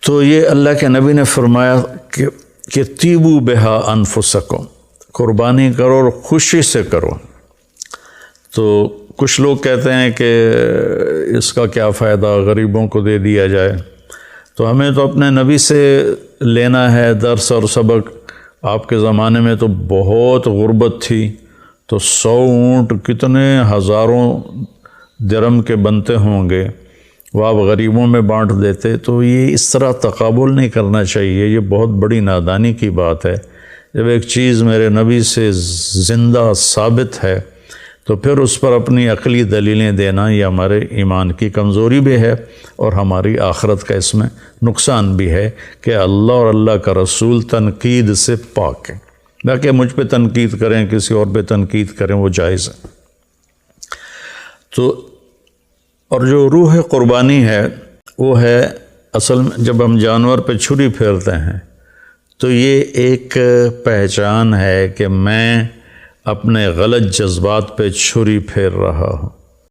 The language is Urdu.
تو یہ اللہ کے نبی نے فرمایا کہ تیبو بہا انفسکم، قربانی کرو اور خوشی سے کرو۔ تو کچھ لوگ کہتے ہیں کہ اس کا کیا فائدہ، غریبوں کو دے دیا جائے۔ تو ہمیں تو اپنے نبی سے لینا ہے درس اور سبق۔ آپ کے زمانے میں تو بہت غربت تھی، تو 100 اونٹ کتنے ہزاروں درم کے بنتے ہوں گے، وہ آپ غریبوں میں بانٹ دیتے۔ تو یہ اس طرح تقابل نہیں کرنا چاہیے، یہ بہت بڑی نادانی کی بات ہے۔ جب ایک چیز میرے نبی سے زندہ ثابت ہے تو پھر اس پر اپنی عقلی دلیلیں دینا یہ ہمارے ایمان کی کمزوری بھی ہے، اور ہماری آخرت کا اس میں نقصان بھی ہے کہ اللہ اور اللہ کا رسول تنقید سے پاک ہے۔ باقی مجھ پہ تنقید کریں، کسی اور پہ تنقید کریں، وہ جائز ہے۔ تو اور جو روح قربانی ہے وہ ہے اصل میں جب ہم جانور پہ چھری پھیرتے ہیں تو یہ ایک پہچان ہے کہ میں اپنے غلط جذبات پہ چھری پھیر رہا ہوں۔